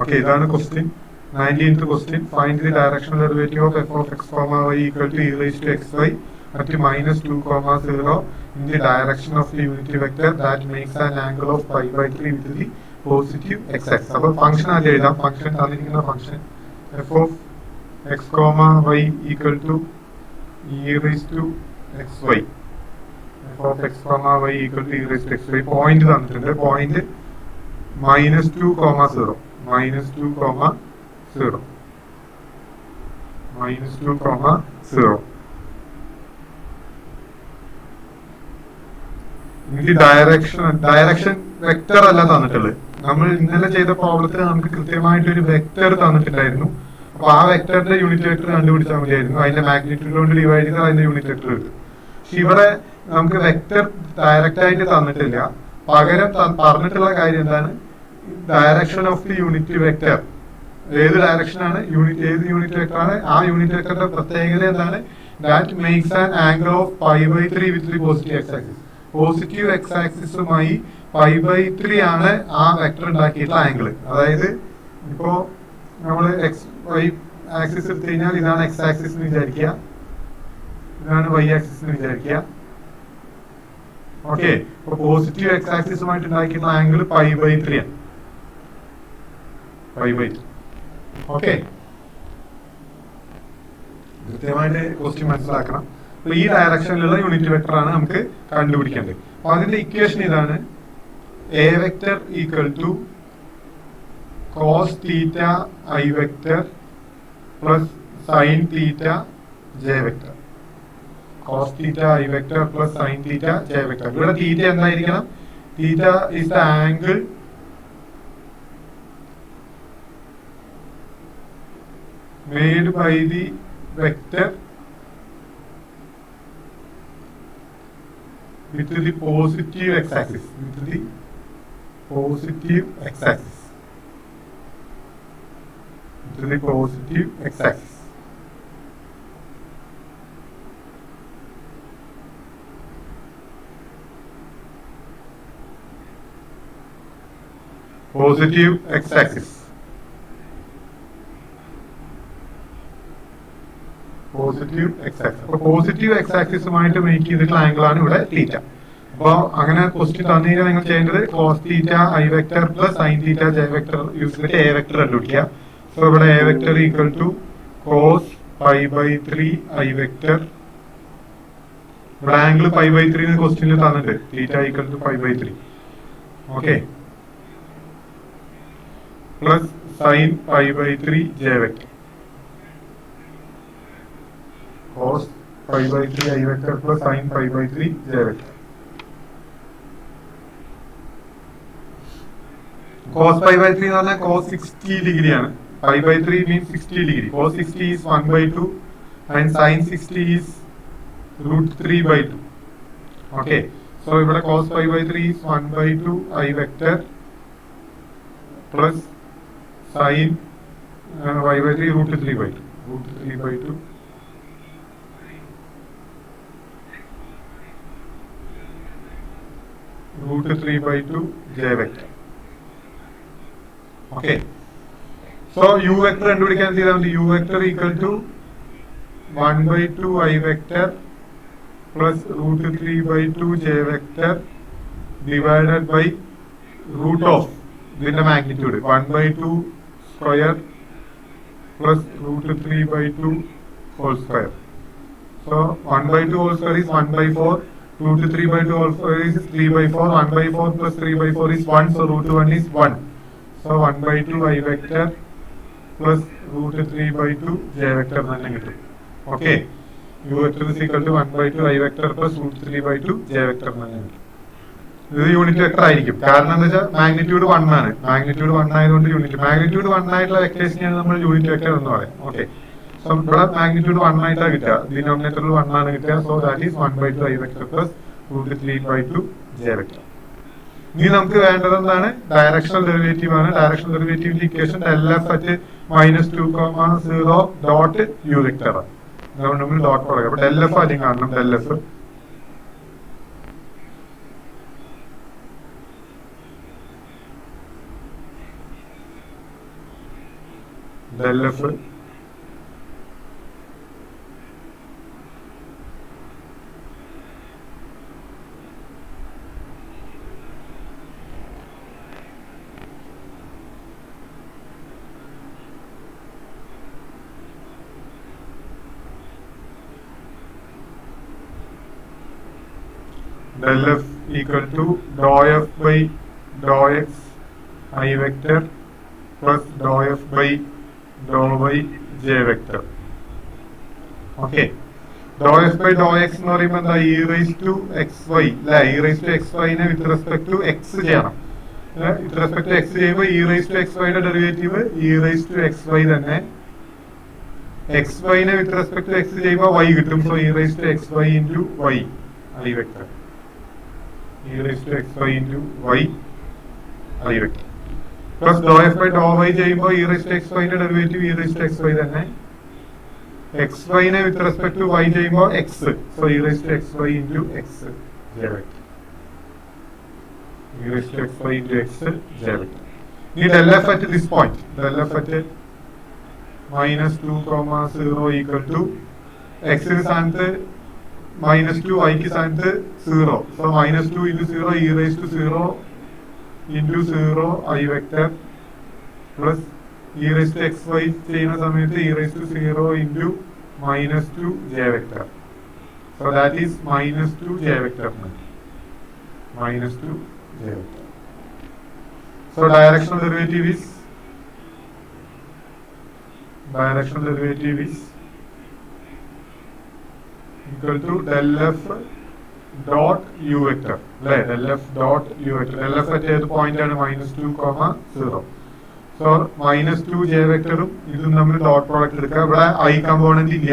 Okay, ഇതാണ് question. 19th question. Find the directional derivative of f of x comma y equal to e raised to xy at minus 2 comma 0 in the direction of the unit vector that makes an angle of pi by 3 with the positive x-axis. അപ്പോൾ function ആദ്യം എഴുതാം. Function തന്നിരിക്കുന്ന function f of x comma y equal to e raised to xy. f of x comma y equal to e raised to xy. Point തന്നിട്ടുണ്ട്. Point minus 2 comma 0. minus 2 comma 0. minus 2 comma 0. ഇതിന്റെ direction vector അല്ല തന്നിട്ടുള്ളത്. നമ്മൾ ഇന്നലെ ചെയ്ത പ്രോബ്ലത്തിൽ നമുക്ക് കൃത്യമായിട്ട് ഒരു വെക്ടർ തന്നിട്ടുണ്ടായിരുന്നു. അപ്പൊ ആ വെക്ടറിന്റെ യൂണിറ്റ് വെക്ടർ കണ്ടുപിടിച്ചാൽ മതിയായിരുന്നു. അതിന്റെ മാഗ്നിറ്റ്യൂഡ് കൊണ്ട് ഡിവൈഡ് ചെയ്താൽ അതിന്റെ യൂണിറ്റ് വെക്ടർ കിട്ടും. പക്ഷെ ഇവിടെ നമുക്ക് വെക്ടർ ഡയറക്റ്റ് ആയിട്ട് തന്നിട്ടില്ല. പകരം പറഞ്ഞിട്ടുള്ള കാര്യം എന്താണ്? Direction of the unit vector. ഏത് ഡയറക്ഷനാണ് ഏത് യൂണിറ്റ് വെക്ടർ ആണ്? ആ യൂണിറ്റ് വെക്ടറിന്റെ പ്രത്യേകത എന്താണ്? That makes an angle of pi by 3 with the positive x axis. Positive x ആക്സിസുമായി പൈ ബൈ 3 ആണ് ആ വെക്ടർ ഉണ്ടാക്കിയിട്ടുള്ള ആംഗിൾ. അതായത് ഇപ്പോ നമ്മൾ എക്സ് വൈ ആക്സിസ് എടുത്തു കഴിഞ്ഞാൽ ഇതാണ് എക്സ് ആക്സിസ് എന്ന് വിചാരിക്കുക, ഇതാണ് വൈ ആക്സിസ് എന്ന് വിചാരിക്കുക. ഓക്കെ, അപ്പൊ പോസിറ്റീവ് എക്സ് ആക്സിസുമായിട്ട് ഉണ്ടാക്കിയിട്ടുള്ള ആംഗിൾ പൈ ബൈ 3 ആണ്. Pi by 3. ഓക്കെ, കൃത്യമായിട്ട് ക്വസ്റ്റ്യൻ മനസ്സിലാക്കണം. അപ്പൊ ഈ ഡയറക്ഷനിലുള്ള യൂണിറ്റ് വെക്ടർ ആണ് നമുക്ക് കണ്ടുപിടിക്കേണ്ടത്. അപ്പൊ അതിന്റെ ഇക്വേഷൻ ഇതാണ്: A vector equal to cos theta I vector plus sine theta J vector. Cos theta I vector plus sine theta J vector. ഇവിടെ തീറ്റ എന്തായിരിക്കണം? Theta is the angle made by the vector with the positive x-axis. with the positive x-axis. with the positive x-axis. positive x-axis. Positive x axis. അപ്പൊ positive X ആക്സിസുമായിട്ട് make ചെയ്തിട്ടുള്ള angle ആണ് ഇവിടെ തീറ്റ. അപ്പൊ അങ്ങനെ question തന്നു കഴിഞ്ഞാൽ നിങ്ങൾ ചെയ്യേണ്ടത് cos theta I vector plus sine theta J vector use ചെയ്തിട്ട് എ വെക്ടർ കണ്ടുപിടിക്കുക. സോ ഇവിടെ A vector equal to cos pi by 3 I vector. ഇവിടെ ആംഗിൾ പൈ ബൈ 3 ക്വസ്റ്റ്യനിൽ തന്നിട്ട് theta equal to pi by 3. Okay, plus sine pi by 3 J vector. cos pi by 3 i vector plus sin pi by 3 j vector. cos pi by 3 എന്ന് പറഞ്ഞാൽ cos 60 degree ആണ്. pi by 3 means 60 degree. cos 60 is 1 by 2 and sin 60 is root 3 by 2. Okay, so ഇവിടെ cos pi by 3 is 1 by 2 i vector plus sin pi by 3 root 3 by 2. root 3 by 2 root 3 by 2 j vector. Okay, so u vector കണ്ടുപിടിക്കാൻ ചെയ്താൽ മതി. u vector equal to 1 by 2 i vector plus root 3 by 2 j vector divided by root of ഇതിന്റെ magnitude 1 by 2 square plus root 3 by 2 whole square. So 1 by 2 whole square is 1 by 4. root 3 by 2 also is 3 by 4. 1 by 4 plus 3 by 4 is 1. So root 1 is 1. So 1 by 2 i vector plus root 3 by 2 j vector തന്നെ കിട്ടും. Okay, u vector is equal to 1 by 2 i vector plus root 3 by 2 j vector തന്നെ കിട്ടും. ഇത് unit vector ആയിരിക്കും. കാരണം എന്താ വെച്ചാൽ magnitude 1 ആണ്. മാഗ്നിറ്റ്യൂഡ് 1 ആയതുകൊണ്ട് യൂണിറ്റ് മാഗ്നിറ്റ്യൂഡ് 1 ആയിട്ടുള്ള വെക്ടേഴ്സിനെയാണ് നമ്മൾ യൂണിറ്റ് വെക്ടർ എന്ന് പറയാം. ഓക്കെ, സോ ഇവിടെ മാഗ്നിറ്റ്യൂഡ് 1 ആയിട്ടാണ് കിട്ടുക. ഡിനോമിനേറ്ററിൽ 1 ആണ് കിട്ടുക. So that is 1 by 2 i vector plus root 3 by 2 j vector. ഇനി നമുക്ക് വേണ്ടത് എന്താണ്? ഡയറക്ഷണൽ ഡെറിവേറ്റീവ് ആണ്. ഡയറക്ഷണൽ ഡെറിവേറ്റീവിന്റെ equation LF at -2, 0 dot u vector ആണ്. അതുകൊണ്ട് നമ്മൾ ഡോട്ട് പറയാം. അപ്പൊ LF ആദ്യം കാണണം. LF del f del f equal to dou f by dou x I vector plus dou f by dou y j vector. Okay. Dou f by dou x എന്ന് പറയുമ്പോൾ എന്താ e raised to xy അല്ലെ e raised to xy നെ with respect to x ചെയ്യണം. with respect to x ചെയ്യുമ്പോൾ e raised to xy യുടെ derivative e raised to xy തന്നെ xy നെ with respect to x ചെയ്യുമ്പോൾ y കിട്ടും. so e raised to xy into y I vector e raised to xy into y I vector plus dou f by dou y ചെയ്യുമ്പോൾ e raised to xy ന്റെ derivative e raised to xy തന്നെ xy നെ with respect to y ചെയ്യുമ്പോൾ x so e raised to xy into x j vector e raised to xy into x j vector. Need del f at this point, del f at minus 2 comma 0 equal to x ന് സ്ഥാനത്ത് minus 2 y ക്ക് സ്ഥാനത്ത് 0 so minus 2 into 0 e raised to 0 into 0 I vector plus e raised to xy ചെയ്യുന്ന സമയത്ത് e raised to 0 into minus 2 j vector so that is minus 2 j vector minus 2 j vector. So directional derivative is equal to del f dot u vector del f dot u vector del f at ഏത് point ആണ് minus 2 comma 0 so minus 2 j vectoറും ഇതും തമ്മിൽ dot product എടുക്കുക. ഇവിടെ I component ഇല്ല,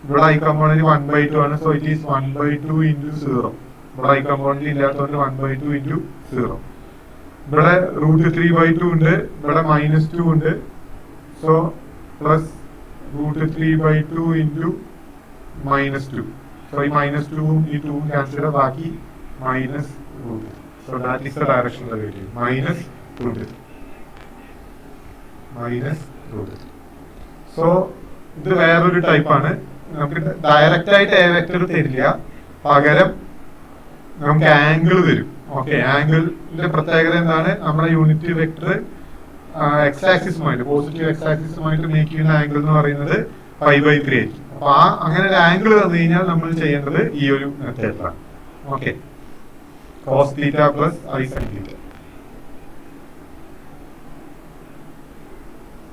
ഇവിടെ I component 1/2 ആണ് so it is 1/2 into 0. ഇവിടെ I കമ്പോണന്റ് ഇല്ലാത്തതുകൊണ്ട് 1/2 into 0. ഇവിടെ √3/2 ഉണ്ട്, ഇവിടെ -2 ഉണ്ട് so plus √3/2 into -2 so ഈ -2 ഈ 2 ക്യാൻസൽ ചെയ്താൽ ബാക്കി minus √3 so that is the direction derivative minus √3 so ഇത് വേറൊരു ടൈപ്പ് ആണ്. നമുക്ക് ഡയറക്റ്റ് ആയിട്ട് എ വെക്ടർ തരില്ല, പകരം നമുക്ക് ആംഗിൾ തരും. ഓക്കെ, ആംഗിളിന്റെ പ്രത്യേകത എന്താണ്? നമ്മുടെ യൂണിറ്റ് വെക്ടർ എക്സ് ആക്സിസുമായിട്ട് പോസിറ്റീവ് എക്സ് ആക്സിസുമായിട്ട് മേക്ക് ചെയ്യുന്ന ആംഗിൾ എന്ന് പറയുന്നത് π/3 ആയിരിക്കും. അപ്പൊ അങ്ങനെ ഒരു ആംഗിൾ തന്നു കഴിഞ്ഞാൽ നമ്മൾ ചെയ്യേണ്ടത് ഈ ഒരു മെത്തേഡിലാണ്. Okay, cos θ plus I sin θ.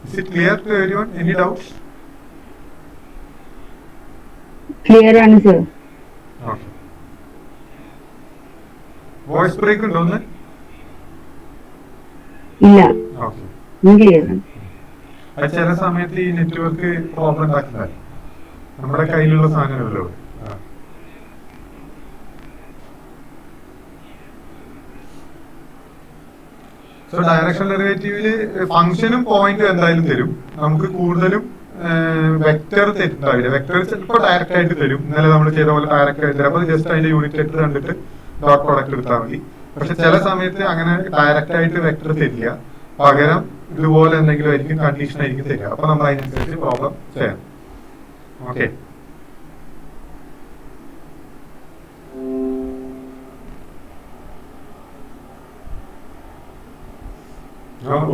Is it clear to everyone? Any doubts? Clear answer. Okay. Voice break ഉണ്ടോ ഒന്ന്? ഇല്ല. Okay. ക്ലിയർ ആണ്. അത് ചില സമയത്ത് ഈ നെറ്റ്വർക്ക് പ്രോബ്ലം ഉണ്ടാക്കുന്നതാണ്. നമ്മുടെ കയ്യിലുള്ള സാധനമല്ലോ. സോ ഡയറക്ഷൻ ഡെറിവേറ്റീവില് ഫംഗ്ഷനും പോയിന്റും എന്തായാലും തരും. നമുക്ക് കൂടുതലും വെക്ടർ തെറ്റുണ്ടാവില്ല. വെക്ടർ ചിലപ്പോൾ ഡയറക്റ്റ് ആയിട്ട് തരും. ഇന്നലെ നമ്മൾ ചെയ്ത പോലെ ഡയറക്റ്റ് ആയിട്ട് തരും. അപ്പൊ ജസ്റ്റ് അതിന്റെ യൂണിറ്റ് വെക്ടർ കണ്ടിട്ട് ഡോട്ട് പ്രോഡക്റ്റ് എടുത്താൽ മതി. പക്ഷെ ചില സമയത്ത് അങ്ങനെ ഡയറക്റ്റ് ആയിട്ട് വെക്ടർ തരില്ല, പകരം ഇതുപോലെ എന്തെങ്കിലും ആയിരിക്കും, കണ്ടീഷൻ ആയിരിക്കും തരിക. അപ്പൊ നമ്മൾ അതിനനുസരിച്ച് പ്രോബ്ലം ചെയ്യണം. ഓക്കെ,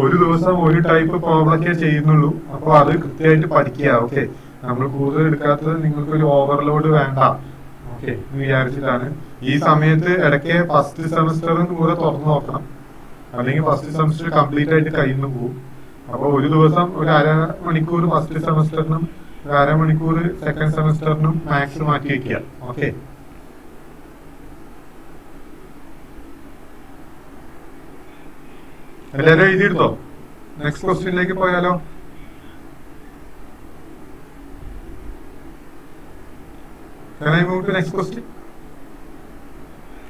ഒരു ദിവസം ഒരു ടൈപ്പ് പ്രോബ്ലമൊക്കെ ചെയ്യുന്നുള്ളൂ. അപ്പൊ അത് കൃത്യമായിട്ട് പഠിക്കുക. ഓക്കെ, നമ്മൾ കൂടുതൽ എടുക്കാത്തത് നിങ്ങൾക്കൊരു ഓവർലോഡ് വേണ്ട. ഓക്കെ എന്ന് വിചാരിച്ചിട്ടാണ്. ഈ സമയത്ത് ഇടയ്ക്ക് ഫസ്റ്റ് സെമസ്റ്ററും കൂടെ തുറന്നു നോക്കണം, അല്ലെങ്കിൽ ഫസ്റ്റ് സെമസ്റ്റർ കംപ്ലീറ്റ് ആയിട്ട് കഴിയുന്നു പോകും. അപ്പൊ ഒരു ദിവസം ഒരു അരമണിക്കൂർ ഫസ്റ്റ് സെമസ്റ്ററിനും ഒരു അരമണിക്കൂർ സെക്കൻഡ് സെമസ്റ്ററിനും മാത്സ് മാറ്റി വെക്കുക. ഓക്കെ, എല്ലാവരും എഴുതിയെടുത്തോ? നെക്സ്റ്റ് ക്വസ്റ്റ്യനിലേക്ക് പോയാലോ? Next question.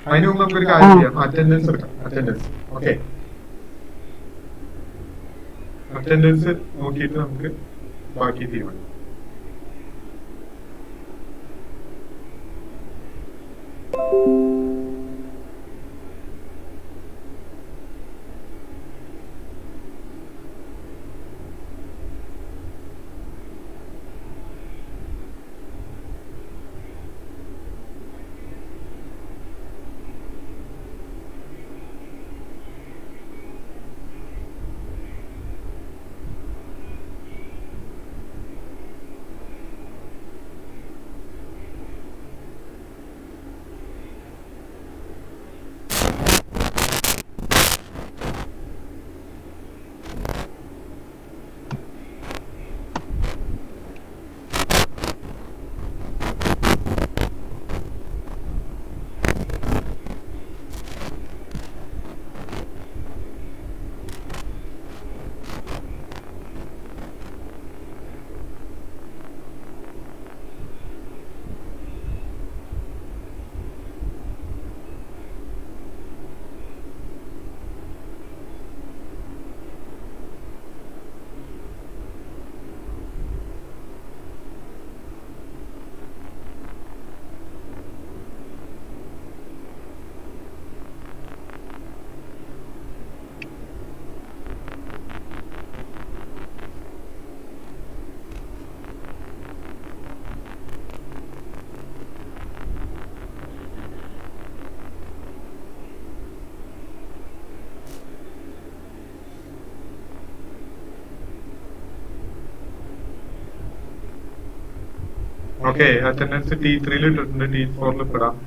അതിന് മുമ്പ് നമുക്കൊരു കാര്യം ചെയ്യാം, അറ്റൻഡൻസ് എടുക്കാം. അറ്റൻഡൻസ്. ഓക്കെ, അറ്റൻഡൻസ് നോക്കിയിട്ട് നമുക്ക് ബാക്കി തീരുമാനിക്കാം. ഓക്കെ, അറ്റൻഡൻസ് T3 ഇട്ടിട്ടുണ്ട്, T4 ഇടാം.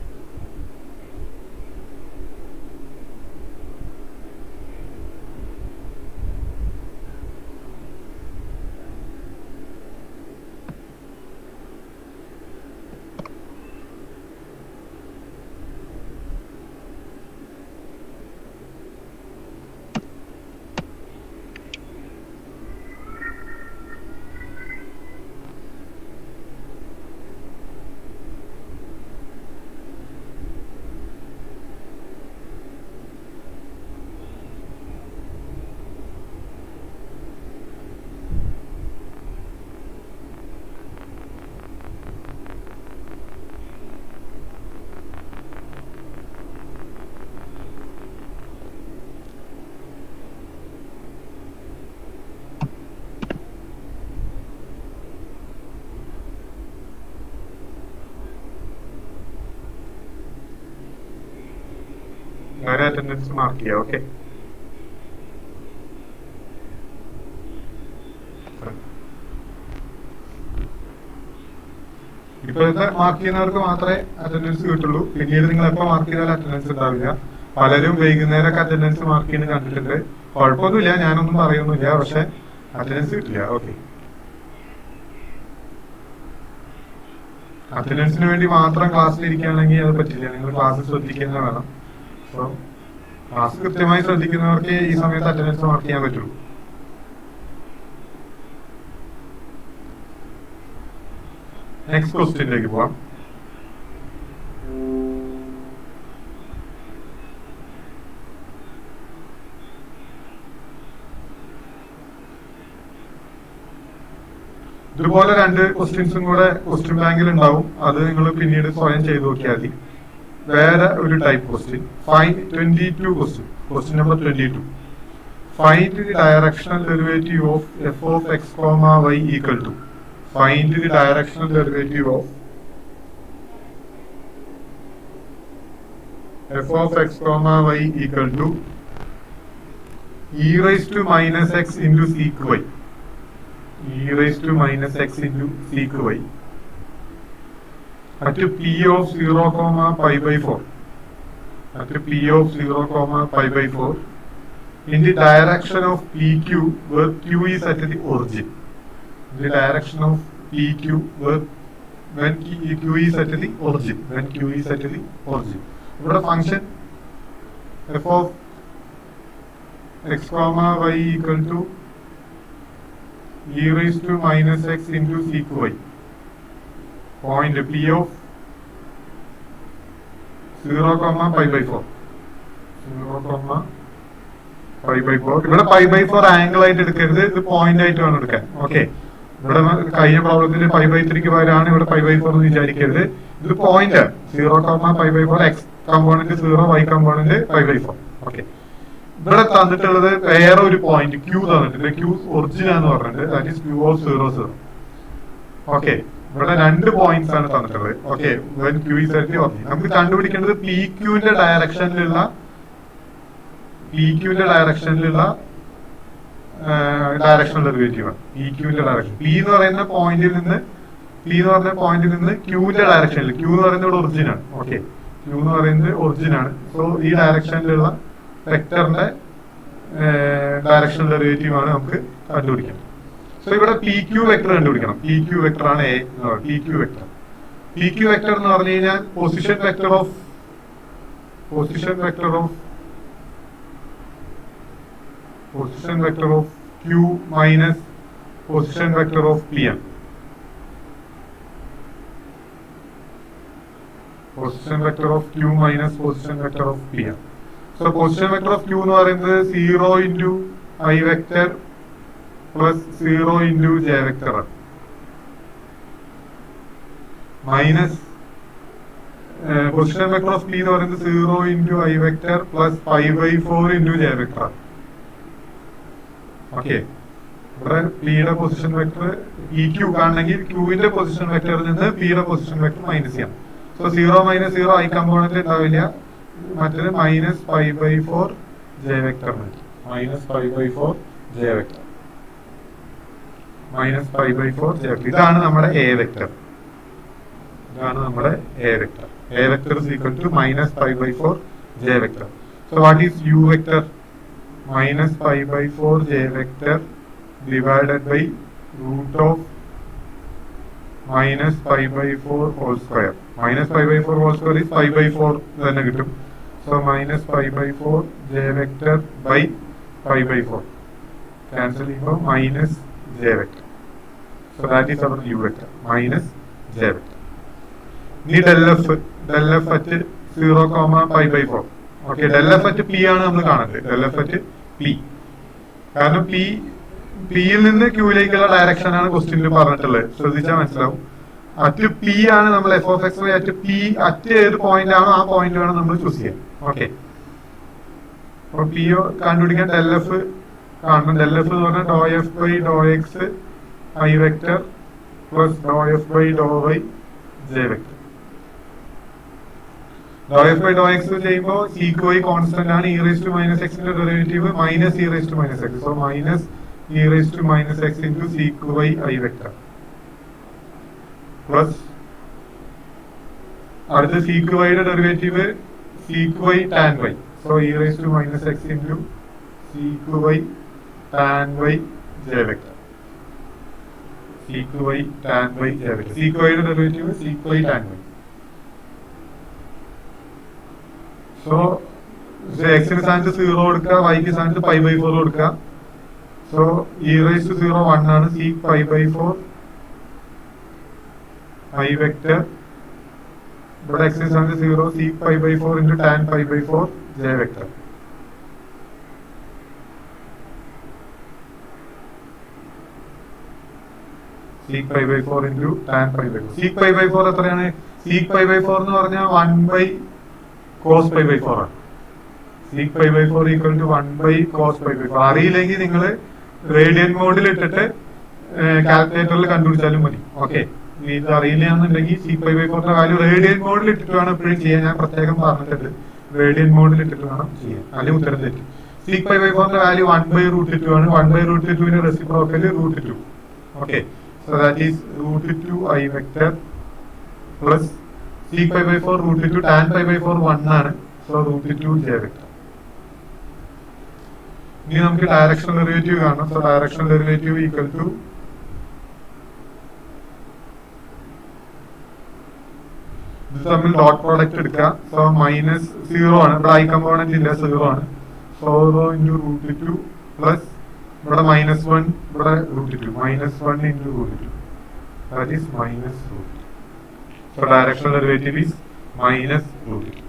അങ്ങനെ അറ്റൻഡൻസ് മാർക്ക് ചെയ്യാം. ഓക്കെ, ഇപ്പോഴത്തെ മാർക്ക് ചെയ്യുന്നവർക്ക് മാത്രമേ അറ്റൻഡൻസ് കിട്ടുള്ളൂ. പിന്നീട് നിങ്ങൾ എപ്പോ മാർക്ക് ചെയ്താലും അറ്റൻഡൻസ് ഉണ്ടാവില്ല. പലരും വൈകുന്നേരമൊക്കെ അറ്റൻഡൻസ് മാർക്ക് ചെയ്യുന്നത് കണ്ടിട്ടുണ്ട്. കുഴപ്പമൊന്നുമില്ല, ഞാനൊന്നും പറയുന്നില്ല, പക്ഷെ അറ്റൻഡൻസ് കിട്ടില്ല. ഓക്കെ, അറ്റൻഡൻസിന് വേണ്ടി മാത്രം ക്ലാസ്സിൽ ഇരിക്കുകയാണെങ്കിൽ അത് പറ്റില്ല. നിങ്ങൾ ക്ലാസ് ശ്രദ്ധിക്കുക വേണം. സോ ക്ലാസ് കൃത്യമായി ശ്രദ്ധിക്കുന്നവർക്ക് ഈ സമയത്ത് അറ്റൻഡൻസ് മാർക്ക് ചെയ്യാൻ പറ്റുള്ളൂ. നെക്സ്റ്റ് ക്വസ്റ്റ്യനിലേക്ക് പോവാം. ഇതുപോലെ 2 ക്വസ്റ്റ്യൻസും കൂടെ ക്വസ്റ്റ്യൻ ബാങ്കിൽ ഉണ്ടാവും. അത് നിങ്ങൾ പിന്നീട് സ്വയം ചെയ്ത് നോക്കിയാൽ മതി. വേറെ ഒരു type question 22 question number 22. Find the directional derivative of f of x, y equal to. Find the directional derivative of f of x, y equal to e raised to minus x into sec y. E raised to minus x into sec y at p of 0, pi by 4. At p of 0, pi by 4 in the direction of pq where q is at the origin. The direction of PQ when Q is at the origin. When Q is at the origin. ഇവിടെ function f of x, y equal to e raised to minus x into sec y. Point P of 0, pi by 4. 0, pi by 4. ഇവിടെ pi by 4 angle ആയിട്ട് എടുക്കരുത്, ഇത് point ആയിട്ട് വേണം എടുക്കാൻ. Okay, ഇവിടെ കഴിഞ്ഞ പ്രോബ്ലത്തിൽ pi by 3 പകരമാണ് ഇവിടെ pi by 4 എന്ന് വിചാരിക്കരുത്. ഇത് point 0, pi by 4, x component 0, y component pi by 4. Okay, ഇവിടെ തന്നിട്ടുള്ളത് വേറെ ഒരു പോയിന്റ് Q തന്നിട്ടുണ്ട്. Q ഒറിജിൻ എന്ന് പറഞ്ഞിട്ട് that is Q of 0, 0. Okay, ഇവിടെ 2 പോയിന്റ്സ് ആണ് തന്നിട്ടുള്ളത്. Okay, when Q is at the origin. നമുക്ക് കണ്ടുപിടിക്കേണ്ടത് PQന്റെ ഡയറക്ഷനിലുള്ള ഡയറക്ഷണൽ ഡെറിവേറ്റീവ് ആണ്. PQന്റെ ഡയറക്ഷൻ P എന്ന് പറയുന്ന പോയിന്റിൽ നിന്ന് Qന്റെ ഡയറക്ഷനിൽ, Q എന്ന് പറയുന്നത് ഒറിജിൻ ആണ്. ഓക്കെ, Q എന്ന് പറയുന്നത് ഒറിജിൻ ആണ്. സോ ഈ ഡയറക്ഷനിലുള്ള വെക്ടറിന്റെ ഡയറക്ഷണൽ ഡെറിവേറ്റീവ് ആണ് നമുക്ക് കണ്ടുപിടിക്കുന്നത്. സോ ഇവിടെ PQ വെക്ടർ കണ്ടുപിടിക്കണം. PQ വെക്ടർ ആണ് A എന്ന് പറയുന്നത്. PQ വെക്ടർ എന്ന് പറഞ്ഞു കഴിഞ്ഞാൽ position vector of Q minus position vector of P ആണ്. Position vector of Q minus position vector of P ആണ്. So position vector of Q എന്ന് പറയുന്നത് 0 into I vector plus 0 into J vector ആണ്. Minus position vector of P എന്ന് പറയുന്നത് 0 into I vector plus pi by 4 into J vector ആണ്. Okay, ഇവിടെ പിയുടെ position vector PQ കാണണമെങ്കിൽ Qന്റെ പൊസിഷൻ വെക്ടറിൽ നിന്ന് പിയുടെ പൊസിഷൻ വെക്ടർ മൈനസ് ചെയ്യാം. സോ 0 മൈനസ് 0 I കമ്പോണന്റ് ഉണ്ടാവില്ല, മറ്റൊരു minus pi by 4 J vector minus pi by 4 J vector minus pi by 4 J vector. ഇതാണ് നമ്മുടെ A വെക്ടർ. ഇതാണ് നമ്മുടെ A vector. A vector is equal to minus pi by 4 j vector. So what is u vector? Minus pi by 4 j vector divided by root of minus pi by 4 whole square. Minus pi by 4 whole square is pi by 4 തന്നെ കിട്ടും. So minus pi by 4 j vector by pi by 4. Cancel ചെയ്യുമ്പോൾ minus j vector. So that is our u vector. Minus j vector. ഇനി del f at 0, pi by 4. Okay, del f at p ആണ് നമ്മൾ കാണുന്നത്. del f at p. കാരണം പിയിൽ നിന്ന് ക്യൂയിലേക്കുള്ള direction ആണ് ക്വസ്റ്റ്യനിൽ പറഞ്ഞിട്ടുള്ളത്. ശ്രദ്ധിച്ചാൽ മനസ്സിലാവും. അറ്റ് പി ആണ് നമ്മൾ F of X Y at P at ഏത് പോയിന്റ് ആണോ ആ പോയിന്റ് വേണം നമ്മൾ ചൂസ് ചെയ്യാൻ. ഓക്കെ, അപ്പൊ പി കണ്ടുപിടിക്കാൻ del f കാണണം. del f എന്ന് പറഞ്ഞാൽ doh f by doh x i vector plus doh f by doh y j vector. Doh f by doh x ചെയ്യുമ്പോൾ സീക്ക് വൈ കോൺസ്റ്റന്റ് ആണ്. ഇ റേസ് ടു മൈനസ് എക്സിന്റെ derivative minus e raise to minus x. So minus e raise to minus x into sec y i vector plus അടുത്ത sec വൈയുടെ derivative sec y tan y. So e raise to minus x into sec y tan y j vector. Sec y tan y j vector. Sec വൈയുടെ derivative sec y tan y. So എക്സിന് സ്ഥാനത്ത് 0 കൊടുക്കുക, വൈക്ക് സ്ഥാനത്ത് pi by 4 കൊടുക്കുക. So e raise to 0 1 ആണ്. Sec pi by 4 I vector. ഇവിടെ എക്സിന് സ്ഥാനത്ത് 0, sec pi by 4 into tan pi by 4 J vector. Sec pi by 4 into tan pi by 4. Sec pi by 4 എത്രയാണ്? സീക്ക് പൈ ബൈ 4 എന്ന് പറഞ്ഞാൽ 1 by cos pi by 4 ആണ്. Sec pi by 4 equal to 1 by cos pi by 4. അറിയില്ലെങ്കിൽ നിങ്ങൾ radian മോഡിൽ ഇട്ടിട്ട് കാൽക്കുലേറ്ററിൽ കണ്ടുപിടിച്ചാലും മതി. Okay, ഇത് അറിയില്ല എന്നുണ്ടെങ്കിൽ സീക്ക് പൈ ബൈ 4ന്റെ വാല്യൂ റേഡിയൻ മോഡിൽ ഇട്ടിട്ട് വേണം എപ്പോഴും ചെയ്യാൻ. ഞാൻ പ്രത്യേകം പറഞ്ഞിട്ടുണ്ട്, റേഡിയൻ മോഡിൽ ഇട്ടിട്ട് വേണം ചെയ്യാൻ, അല്ലെങ്കിൽ ഉത്തരം തെറ്റും. സീക്ക് പൈ ബൈ 4ന്റെ വാല്യൂ 1 ബൈ റൂട്ട് 2 ആണ്. 1 ബൈ റൂട്ട് 2ന്റെ reciprocal root 2. Okay, so that is root 2 i vector plus sec pi by 4 root 2 tan pi by 4 1 ആണ്. So root 2 j vector. ഇനി നമുക്ക് ഡയറക്ഷൻ ഡെറിവേറ്റീവ് കാണണം. So direction derivative equal to ഇത് തമ്മിൽ dot product എടുക്കുക. So minus 0 ആണ്. ഇവിടെ I component ഇല്ല, 0 ആണ്. സോ ഇൻറ്റു റൂട്ട് 2 പ്ലസ് ഇവിടെ -1, ഇവിടെ root 2 -1 into root 2 that is minus root. So direction derivative is minus root 2.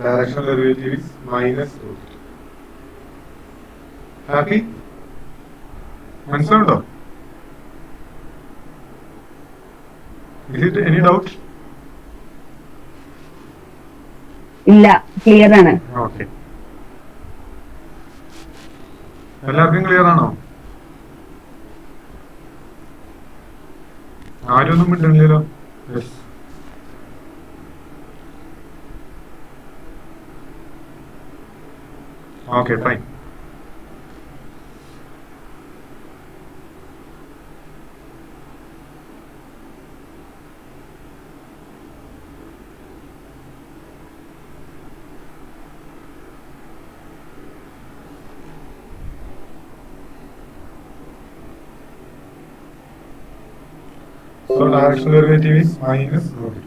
Direction derivative is minus root 2. Happy? മനസ്സിലുണ്ടോ? Is it any doubt? ഇല്ല, clear ആണ്. ഓക്കെ, എല്ലാവർക്കും ക്ലിയർ ആണോ? ആരും ഒന്നും മിണ്ടുന്നില്ലല്ലോ. Yes, okay, fine. So direction derivative is minus root 2.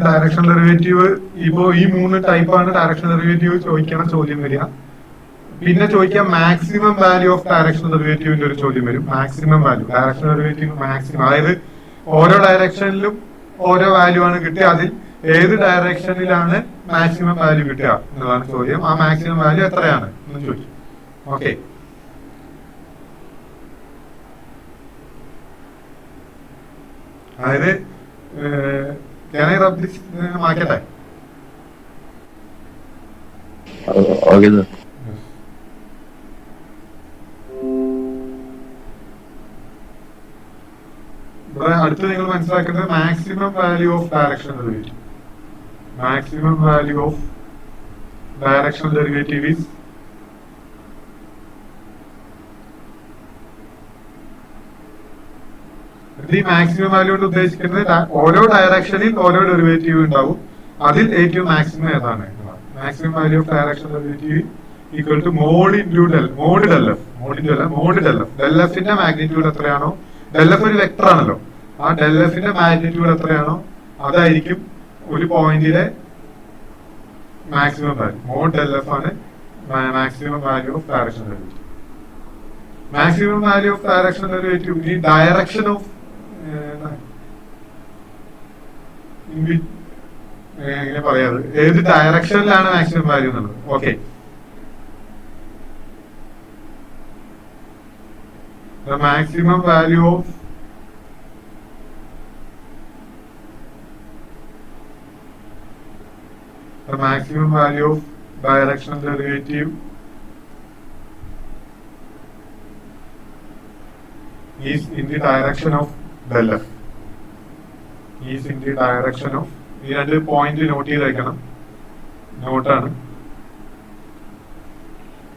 ഡയറക്ഷൻ ഡെറിവേറ്റീവ് ഇപ്പോ ഈ 3 ടൈപ്പാണ് ഡയറക്ഷൻ ഡെറിവേറ്റീവ് ചോദിക്കണ ചോദ്യം വരിക. പിന്നെ ചോദിക്കാം മാക്സിമം വാല്യൂ ഓഫ് ഡയറക്ഷൻ ഡെറിവേറ്റീവിന്റെ ഒരു ചോദ്യം വരും. Maximum value direction derivative maximum, അതായത് ഓരോ ഡയറക്ഷനിലും ഓരോ വാല്യൂ ആണ് കിട്ടുക. അതിൽ ഏത് ഡയറക്ഷനിലാണ് മാക്സിമം വാല്യൂ കിട്ടുക എന്നതാണ് ചോദ്യം. ആ മാക്സിമം വാല്യൂ എത്രയാണ് എന്ന് ചോദിക്കും. ഓക്കെ, അതായത് മാറ്റട്ടെ. ഇവിടെ അടുത്ത് നിങ്ങൾ മനസ്സിലാക്കുന്നത് maximum value of direction derivative. Maximum value of direction derivative is ഈ മാക്സിമം വാല്യൂ കൊണ്ട് ഉദ്ദേശിക്കുന്നത് ഓരോ ഡയറക്ഷനിൽ ഓരോ ഡെറിവേറ്റീവ് ഉണ്ടാവും, അതിൽ ഏറ്റവും മാക്സിമം ഏതാണ്. Maximum value of direction derivative equal to mod into mod del f. Mod del f. Del എഫിന്റെ മാഗ്നിറ്റ്യൂഡ് എത്രയാണോ, ഡെൽ എഫ് ഒരു വെക്ടർ ആണല്ലോ, ആ ഡെൽ എഫിന്റെ മാഗ്നിറ്റ്യൂഡ് എത്രയാണോ അതായിരിക്കും ഒരു പോയിന്റിലെ maximum value. Mod del f ആണ് maximum value of direction derivative. Maximum value of direction derivative ഈ ഡയറക്ഷൻ ഓഫ് എങ്ങനെ പറയാറ്, ഏത് ഡയറക്ഷനിലാണ് മാക്സിമം വാല്യൂ എന്നുള്ളത്. Okay, the maximum value of directional derivative is in the direction of del f. Is in the direction of, ഈ രണ്ട് point not ചെയ്ത് വയ്ക്കണം, നോട്ടാണ്.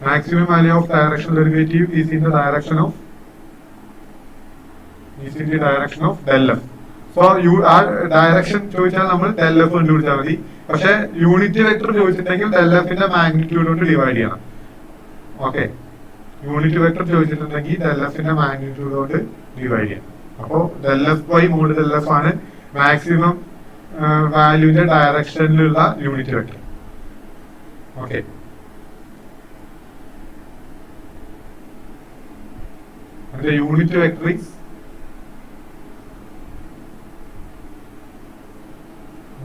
Maximum value of directional derivative is in the direction of del f. So ആ direction ചോദിച്ചാൽ നമ്മൾ del f കണ്ടുപിടിച്ചാൽ മതി. പക്ഷെ യൂണിറ്റ് വെക്ടർ ചോദിച്ചിട്ടുണ്ടെങ്കിൽ del f ന്റെ മാഗ്നിറ്റ്യൂഡ് കൊണ്ട് ഡിവൈഡ് ചെയ്യണം. ഓക്കെ, യൂണിറ്റ് വെക്ടർ ചോദിച്ചിട്ടുണ്ടെങ്കിൽ del f ന്റെ മാഗ്നിറ്റ്യൂഡ് കൊണ്ട് ഡിവൈഡ് ചെയ്യണം. അപ്പോ del f by mod del f ആണ് മാക്സിമം വാല്യൂന്റെ ഡയറക്ഷനിലുള്ള യൂണിറ്റ് വെക്ടർ. ഓക്കെ, അതിന്റെ unit vector is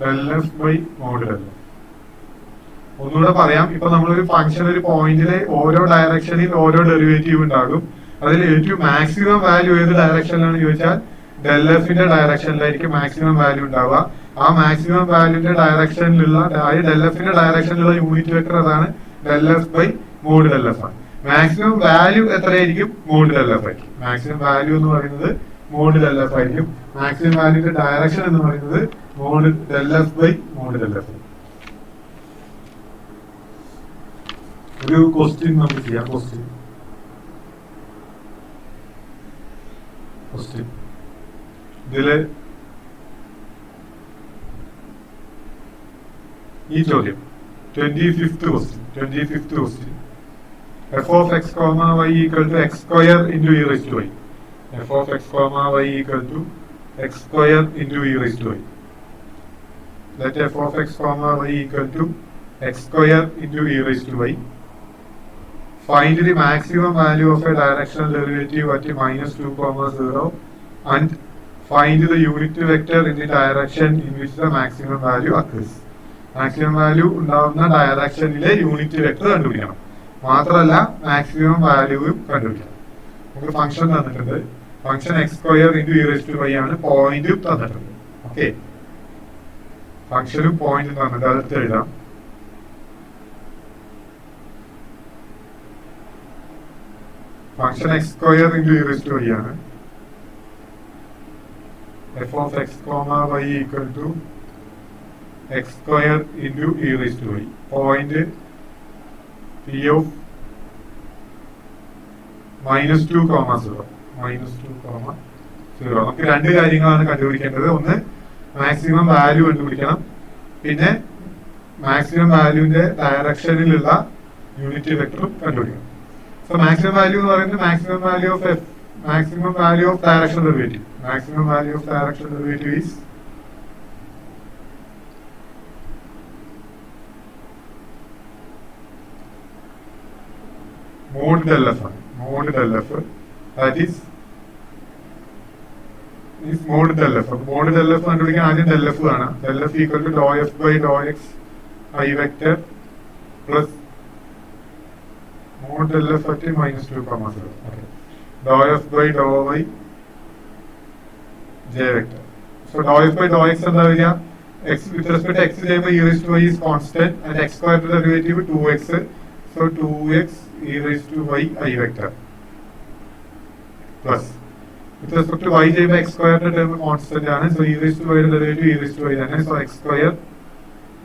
del f by mod del f. ഒന്നുകൂടെ പറയാം, ഇപ്പൊ നമ്മളൊരു ഫംഗ്ഷൻ ഒരു പോയിന്റിലെ ഓരോ ഡയറക്ഷനിൽ ഓരോ ഡെറിവേറ്റീവ് ഉണ്ടാകും, അതിൽ ഏറ്റവും മാക്സിമം വാല്യൂ ഏത് ഡയറക്ഷനിലാണെന്ന് ചോദിച്ചാൽ del f ന്റെ ഡയറക്ഷനിലായിരിക്കും മാക്സിമം വാല്യൂ ഉണ്ടാവുക. ആ മാക്സിമം വാല്യൂന്റെ ഡയറക്ഷനിലുള്ള del f ന്റെ ഡയറക്ഷനിലുള്ള യൂണിറ്റ് വെക്ടർ അതാണ് del f by mod del f ആണ്. മാക്സിമം വാല്യൂ എത്രയായിരിക്കും, മോഡ് del f ആയിരിക്കും. മാക്സിമം വാല്യൂ എന്ന് പറയുന്നത് മോഡ് del f ആയിരിക്കും. മാക്സിമം വാല്യൂന്റെ ഡയറക്ഷൻ എന്ന് പറയുന്നത് mod del f by mod del f. ഒരു ക്വസ്റ്റ്യൻ നമുക്ക് ചെയ്യാം. ക്വസ്റ്റ്യൻ ഇതില് ഈ ചോദ്യം 25th question f of x comma y equal to x square into e raised to y. f of x comma y equal to x square into e raised to y. Let f of x comma y equal to x square into e raised to y. Find the maximum value of a directional derivative at -2, 0 and find the unit vector in the direction in which the maximum value occurs. Maximum value ഉണ്ടാവുന്ന ഡയറക്ഷനിലെ unit vector കണ്ടുപിടിക്കണം. മാത്രമല്ല maximum വാല്യൂവും കണ്ടുപിടിക്കണം. നമുക്ക് function തന്നിട്ടുണ്ട്, function x square into e raised to y ആണ്, പോയിന്റും തന്നിട്ടുണ്ട്. Okay, ഫംഗ്ഷനും പോയിന്റും തന്നിട്ട് അതെടുത്ത് എഴുതാം. Function x square into e raised to y ആണ്. f of x comma y equal to x square into e raised to y. Point p of -2, 0. നമുക്ക് രണ്ട് കാര്യങ്ങളാണ് കണ്ടുപിടിക്കേണ്ടത്. ഒന്ന് മാക്സിമം വാല്യൂ കണ്ടുപിടിക്കണം, പിന്നെ മാക്സിമം വാല്യൂവിന്റെ ഡയറക്ഷനിലുള്ള യൂണിറ്റ് വെക്ടറും കണ്ടുപിടിക്കണം. സോ മാക്സിമം വാല്യൂ എന്ന് പറയുന്നത് maximum value of f, maximum value of directional derivative. Maximum value of directional derivative is mod del f. Mod del f. That is mod del f. Mod del f കണ്ടുപിടിക്കാൻ ആദ്യം del f കാണാം. Del f equal to dou f by dou x I vector plus mod del f at -2, 0. Okay. Dou f by dou y j vector. So dou f by dou x എന്താ വരിക? X with respect to x ചെയ്യുമ്പോൾ e raised to y is constant and x square derivative 2x. So 2x e raised to y I vector plus with respect to y ചെയ്യുമ്പോൾ x സ്ക്വയറിന്റെ term constant ആണ്. So e raise to വൈയുടെ derivative e raise to y തന്നെ. So x square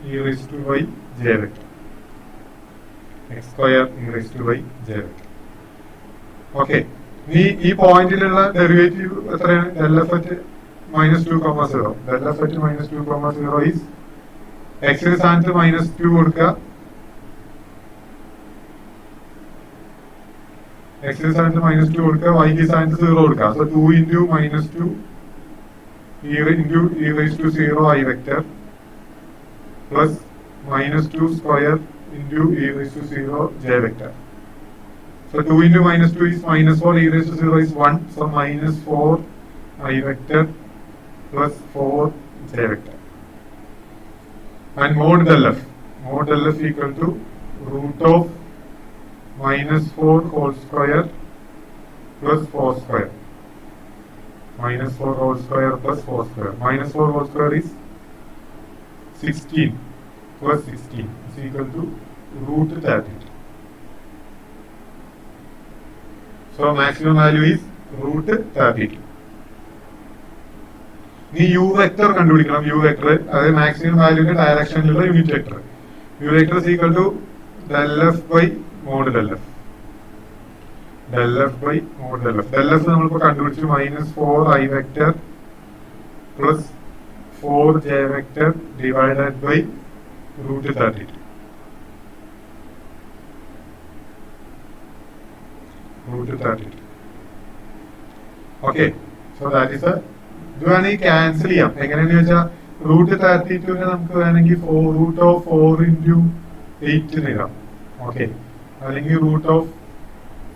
e raise to y j vector, x square e raise to y j vector. Okay, ഈ പോയിന്റിലുള്ള derivative എത്രയാണ്? Del f at -2,0. Del f at -2,0 is എക്സിന് സ്ഥാനത്ത് -2 കൊടുക്കുക, എക്സിന് സ്ഥാനത്ത് -2 കൊടുക്കുക, വൈക്ക് സ്ഥാനത്ത് 0 കൊടുക്കുക. So 2 into -2 into e raised to 0 i vector plus -2 square into e raised to 0 j vector. So 2 into -2 is -4, e raised to 0 is 1. So -4 I vector plus 4 j vector. And mod del f equal to root of -4 whole square plus 4 square. -4 whole square plus 4 square. -4 whole square is 16 plus 16 is equal to root 32. So maximum value is root 32. നീ u vector കണ്ടുപിടിക്കണം. U vector അതായത് maximum വാല്യൂന്റെ ഡയറക്ഷനിലുള്ള unit vector. U vector is equal to del f by mod del f. del f by mod del f. del f നമ്മളിപ്പോ കണ്ടുപിടിച്ചു -4 i vector plus 4 j vector divided by root 32. root 32. Okay, so that is a ഇത് വേണമെങ്കിൽ cancel ചെയ്യാം. എങ്ങനെയാന്ന് ചോദിച്ചാൽ root 32 നമുക്ക് വേണമെങ്കിൽ root of 4 into 8 ഇടാം. ഓക്കെ, അല്ലെങ്കിൽ റൂട്ട് ഓഫ്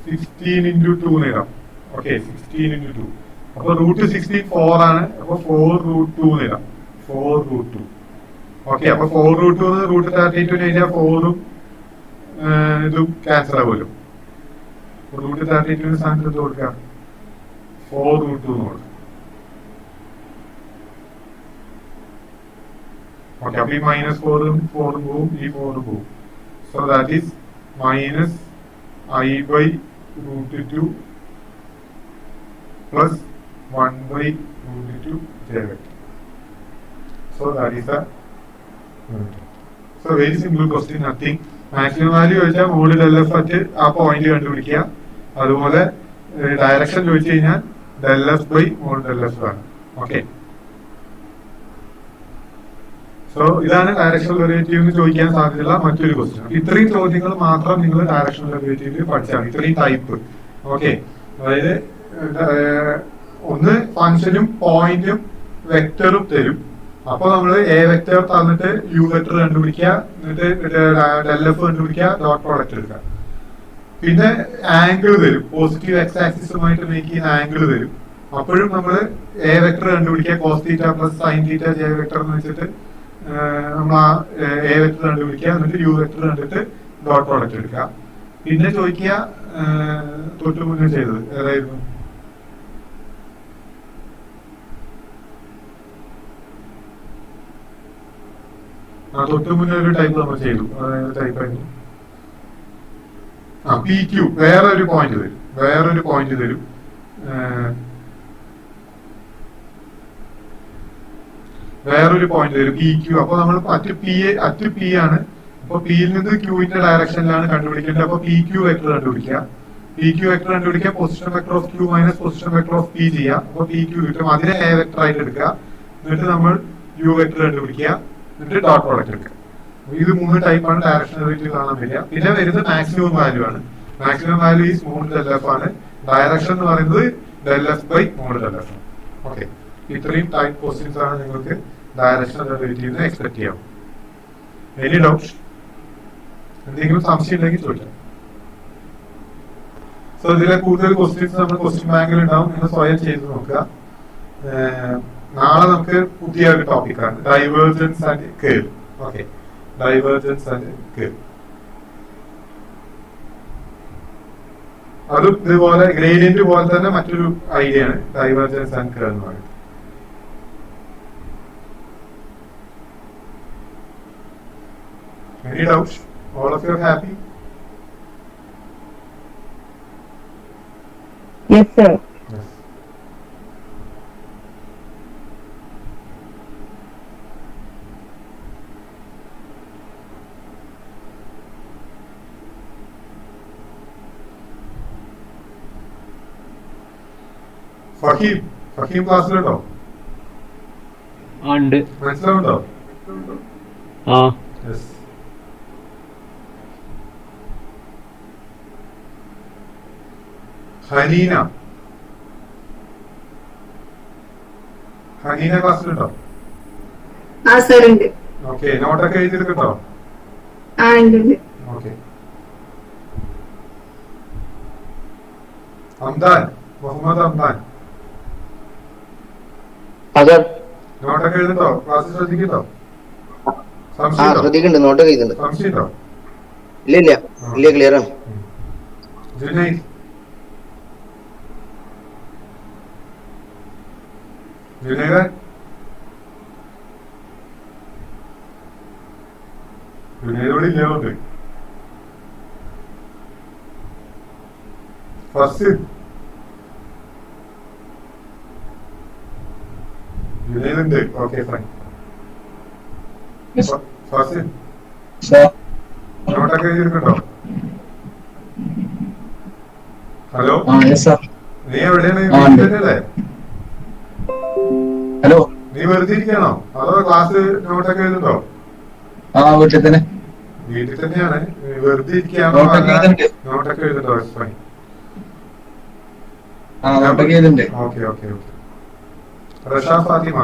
16 into 2 ഇടാം. Okay, 16 into 2. അപ്പൊ റൂട്ട് 16 4 ആണ്. അപ്പൊ 4 root 2 ഇടാം. 4 root 2. ഓക്കെ, അപ്പൊ 4 root 2 റൂട്ട് 32 കഴിഞ്ഞാൽ 4ഉം ഇതും ക്യാൻസൽ ആവുമല്ലോ. റൂട്ട് 32 സ്ഥാനത്ത് എന്ത് കൊടുക്കാം? 4 root 2 കൊടുക്കാം. ഓക്കെ, അപ്പൊ ഈ -4ഉം 4ഉം പോവും, ഈ 4ഉം പോവും. So that is -i by root 2 plus 1 by root 2 j vector. So that is a very simple question, nothing. Maximum value ചോദിച്ചാൽ മോഡ് del f അറ്റ് ആ പോയിന്റ് കണ്ടുപിടിക്കുക. അതുപോലെ ഡയറക്ഷൻ ചോദിച്ചു കഴിഞ്ഞാൽ del f by mod del f ആണ്. Okay, so ഇതാണ് directional derivative എന്ന് ചോദിക്കാൻ സാധ്യതയുള്ള മറ്റൊരു ക്വസ്റ്റ്യൻ. ഇത്രയും ചോദ്യങ്ങൾ മാത്രം നിങ്ങൾ ഡയറക്ഷണൽ ഡെറിവേറ്റീവ് പഠിച്ചാൽ മതി. ഇത്രയും ടൈപ്പ്. ഓക്കെ, അതായത് ഒന്ന് ഫംഗ്ഷനും പോയിന്റും വെക്ടറും തരും. അപ്പൊ നമ്മള് എ വെക്ടർ തന്നിട്ട് യു വെക്ടർ കണ്ടുപിടിക്കുക, എന്നിട്ട് del f കണ്ടുപിടിക്കുക, ഡോട്ട് പ്രോഡക്റ്റ് എടുക്കുക. പിന്നെ ആംഗിൾ തരും, പോസിറ്റീവ് എക്സ് ആക്സിസുമായിട്ട് മേക്ക് ചെയ്യുന്ന ആംഗിൾ തരും. അപ്പോഴും നമ്മള് എ വെക്ടർ കണ്ടുപിടിക്കുക, cos theta plus sine theta J vector എന്ന് വെച്ചിട്ട് നമ്മൾ ആ എ വെക്ടർ കണ്ടുപിടിക്കുക, എന്നിട്ട് യു വെക്ടർ കണ്ടിട്ട് ഡോട്ട് പ്രോഡക്റ്റ് എടുക്കുക. പിന്നെ ചോദിക്കുക തൊട്ട് മുന്നേ ചെയ്തത് ഏതായിരുന്നു? തൊട്ട് മുന്നേ ഒരു ടൈപ്പ് നമ്മൾ ചെയ്തു. അതായത് ടൈപ്പ് ആയിരുന്നു പി ക്യൂ. വേറൊരു പോയിന്റ് തരും, വേറൊരു പോയിന്റ് തരും. വേറൊരു പോയിന്റ് തരും പി ക്യൂ. അപ്പൊ നമ്മൾ അറ്റ് പി ആണ്. അപ്പൊ പിയിൽ നിന്ന് ക്യൂവിന്റെ ഡയറക്ഷനിലാണ് കണ്ടുപിടിക്കേണ്ടത്. അപ്പൊ പി ക്യൂ വെക്ടർ കണ്ടുപിടിക്കുക. പി ക്യൂ വെക്ടർ കണ്ടുപിടിക്കുക, position vector of Q minus position vector of P ചെയ്യുക. അപ്പൊ പി ക്യൂ കിട്ടും. അതിനെ എ വെക്ടർ ആയിട്ട് എടുക്കുക. എന്നിട്ട് നമ്മൾ യു വെക്ടർ കണ്ടുപിടിക്കുക, എന്നിട്ട് ഡോട്ട് പ്രോഡക്റ്റ് എടുക്കുക. ഇത് 3 ടൈപ്പാണ് ഡയറക്ഷൻ ഡെറിവേറ്റീവ് കാണാൻ വരിക. പിന്നെ വരുന്നത് മാക്സിമം വാല്യൂ ആണ്. Maximum value is mod del f ആണ്. ഡയറക്ഷൻ എന്ന് പറയുന്നത് del f by mod del f. Okay, ഇത്രയും ടൈപ്പ് ക്വസ്റ്റ്യൻസ് ആണ് നിങ്ങൾക്ക് ഡയറക്ഷൻ ഡെറിവേറ്റീവിന് എക്സ്പെക്ട് ചെയ്യാം. Any doubt? എന്തെങ്കിലും സംശയം ഉണ്ടെങ്കിൽ ചോദിക്കാം. സോ ഇതിലെ കൂടുതൽ ക്വസ്റ്റ്യൻസ് നമ്മൾ ക്വസ്റ്റ്യൻ ബാങ്കിൽ ഉണ്ടാവും. നിങ്ങൾ സ്വയം ചെയ്ത് നോക്കുക. നാളെ നമുക്ക് പുതിയ ഒരു ടോപ്പിക്കാണ് divergence and curl. Okay, divergence and curl. അതും ഇതുപോലെ ഗ്രേഡിയന്റ് പോലെ തന്നെ മറ്റൊരു ഐഡിയ ആണ് ഡൈവേർജൻസ് ആൻഡ് കേൾ എന്ന് പറയുന്നത്. Any doubts? All of you are happy? Yes, sir. Yes. Faheem Faheem ക്ലാസ്സിലുണ്ടോ? ഉണ്ട്. മനസ്സിലാവുണ്ടോ? ആ യെസ്. ഹനീന ഹനീന ക്ലാസ്സിലുണ്ടോ? ആ സർ ഉണ്ട്. ഓക്കെ, നോട്ടൊക്കെ എഴുതിയെടുക്കട്ടോ? ആ ഉണ്ട്. ഓക്കെ. അംദാൻ, മുഹമ്മദ് അംദാൻ അതെ. നോട്ടൊക്കെ എഴുതട്ടോ? ക്ലാസ് ശ്രദ്ധിക്കട്ടോ? ആ ശ്രദ്ധിക്കുന്നുണ്ട്, നോട്ടൊക്കെ എഴുതുന്നുണ്ട്. സംശയമുണ്ടോ? ഇല്ല ഇല്ല ഇല്ല, ക്ലിയർ ആണ്. ജുനൈദ് ജുനൈദ് ജുനൈദോട് ഇല്ലോണ്ട്. ഫസ്റ്റ് ജുനൈദ് ഉണ്ട്. Okay fine. ഫസ്റ്റ് നോട്ടൊക്കെ എഴുതിയിട്ടുണ്ടോ? ഹലോ, നീ എവിടെയാണ്? വീട്ടിലല്ലേ? ഹലോ, നീ വെറുതെ ഇരിക്കണോ അതോ ക്ലാസ് നോട്ടൊക്കെ എഴുതുന്നുണ്ടോ? ആ വീട്ടിൽ തന്നെ. വീട്ടിൽ തന്നെയാണ്. വെറുതെ ഇരിക്കുകയാണോ? നോട്ടൊക്കെ എഴുതുന്നുണ്ട്. നോട്ടൊക്കെ എഴുതുന്നുണ്ടോ? ഫൈൻ. ആ നോട്ടൊക്കെ എഴുതുന്നുണ്ട്. Okay okay okay. Rasha Fathima.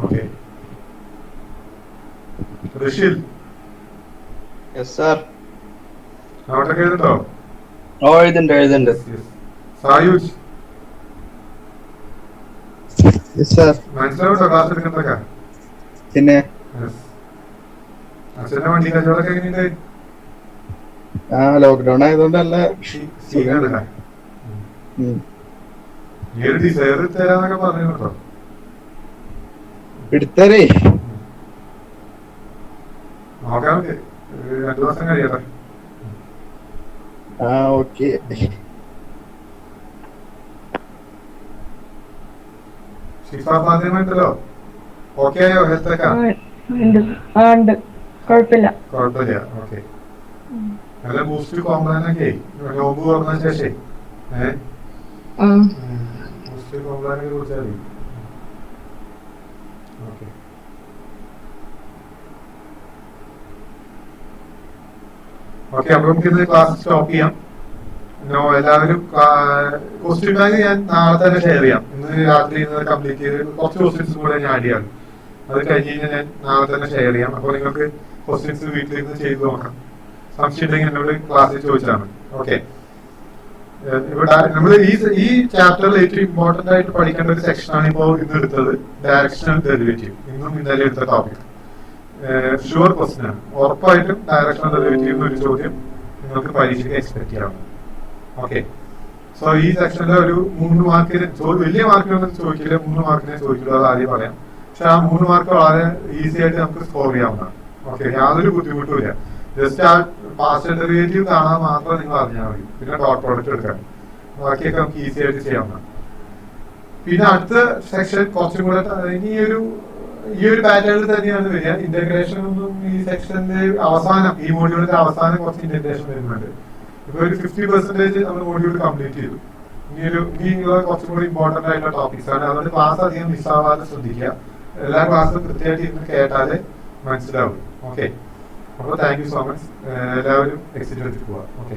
Okay. Rishil yes sir. നോട്ടൊക്കെ എഴുതുന്നുണ്ടോ? ഓ എഴുതുന്നുണ്ട്. Sayooj yes sir. മനസ്സിലാവുണ്ടോ ക്ലാസ് എടുക്കുന്നതൊക്കെ? പിന്നെ അച്ഛന്റെ വണ്ടി കച്ചവടമൊക്കെ എങ്ങനെയുണ്ട്? ആ ലോക്ക്ഡൌൺ ആയതുകൊണ്ടല്ല. ശീലമല്ലേ? നീ ഒരു ഡിസൈർ തരാന്നൊക്കെ പറഞ്ഞു കേട്ടോ. എടുത്തരേ നോക്കാൻ 2 ദിവസം കഴിയട്ടെ. ആ ഓക്കെ. ഷിഫ ഫാത്തിമ ഉണ്ടല്ലോ. ഓക്കെ ആയോ? ഹെൽത്ത് ഒക്കെ കുഴപ്പമില്ല. കുഴപ്പമില്ല. ഓക്കെ. നല്ല ബൂസ്റ്റ് കോംപ്ലാനൊക്കെ നോമ്പ് തുറന്ന ശേഷം ബൂസ്റ്റ് കോംപ്ലാനൊക്കെ കുടിച്ചാൽ മതി. ഓക്കെ. ഓക്കെ, അപ്പൊ നമുക്ക് ഇന്ന് ക്ലാസ് സ്റ്റോപ്പ് ചെയ്യാം. എല്ലാവരും ക്വസ്റ്റ്യൻ ബാങ്ക് ഞാൻ നാളെ തന്നെ ഷെയർ ചെയ്യാം. ഇന്ന് രാത്രി കംപ്ലീറ്റ് ചെയ്ത് കുറച്ച് ക്വസ്റ്റ്യൻസ് കൂടെ ഞാൻ ആഡ് ചെയ്യാം. അത് കഴിഞ്ഞ് കഴിഞ്ഞാൽ ഞാൻ നാളെ തന്നെ ഷെയർ ചെയ്യാം. അപ്പൊ നിങ്ങൾക്ക് ക്വസ്റ്റ്യൻസ് വീട്ടിലിരുന്ന് ചെയ്ത് നോക്കാം. സംശയം ഉണ്ടെങ്കിൽ എന്നോട് ക്ലാസ്സിൽ ചോദിച്ചാൽ മതി. ഓക്കെ. ഇവിടെ നമ്മൾ ഈ ചാപ്റ്ററിൽ ഏറ്റവും ഇമ്പോർട്ടന്റ് ആയിട്ട് പഠിക്കേണ്ട ഒരു സെക്ഷനാണ് ഇപ്പോൾ ഇന്ന് എടുത്തത്, ഡയറക്ഷണൽ ഡെറിവേറ്റീവ്. ഇന്നും ഇന്നലെ എടുത്ത ടോപ്പിക് ഷുവർ ക്വസ്റ്റ്യൻ ആണ്. ഉറപ്പായിട്ടും ഡയറക്ഷണൽ ഡെറിവേറ്റീവ് ഒരു ചോദ്യം നിങ്ങൾക്ക് പരീക്ഷയ്ക്ക് എക്സ്പെക്ട് ചെയ്യാം. ഓക്കെ. സോ ഈ സെക്ഷനിലെ ഒരു 3 മാർക്കിന് വലിയ മാർക്കിനൊന്നും ചോദിക്കില്ല, 3 മാർക്കിനെ ചോദിക്കുള്ളൂ. അത് ആദ്യം പറയാം. പക്ഷെ ആ 3 മാർക്ക് വളരെ ഈസി ആയിട്ട് നമുക്ക് സ്കോർ ചെയ്യാവുന്നതാണ്. ഓക്കെ, യാതൊരു ബുദ്ധിമുട്ടും ഇല്ല. ജസ്റ്റ് ആ പാർഷ്യൽ ഡെറിവേറ്റീവ് കാണാൻ മാത്രം നിങ്ങൾ അറിഞ്ഞാൽ മതി. പിന്നെ ഡോട്ട് പ്രോഡക്റ്റ് എടുക്കാം. ബാക്കിയൊക്കെ നമുക്ക് ഈസി ആയിട്ട് ചെയ്യാവുന്നതാണ്. പിന്നെ അടുത്ത സെക്ഷൻ കുറച്ചും കൂടെ ഈ ഒരു പാറ്റേണിൽ തന്നെയാണ് വരിക. ഇന്റഗ്രേഷൻ ഒന്നും ഈ സെക്ഷന്റെ അവസാനം, ഈ മോഡ്യൂളിന്റെ അവസാനം കുറച്ച് ഇന്റഗ്രേഷൻ വരുന്നുണ്ട്. ഇപ്പൊ ഒരു 50% നമ്മൾ മോഡ്യൂൾ കംപ്ലീറ്റ് ചെയ്തു. ഇനിയുള്ള കുറച്ചും കൂടി ഇമ്പോർട്ടന്റ് ആയിട്ടുള്ള ടോപ്പിക്സ് ആണ്. അതുകൊണ്ട് ക്ലാസ് അധികം മിസ്സാവാതെ ശ്രദ്ധിക്കുക. എല്ലാ ക്ലാസ്സും കൃത്യമായിട്ട് ഇരുന്ന് കേട്ടാലേ മനസ്സിലാവും. ഓക്കെ. അപ്പോൾ താങ്ക് യു സോ മച്ച്. എല്ലാവരും എക്സിറ്റ് എടുത്തിട്ട് പോവാം. ഓക്കെ.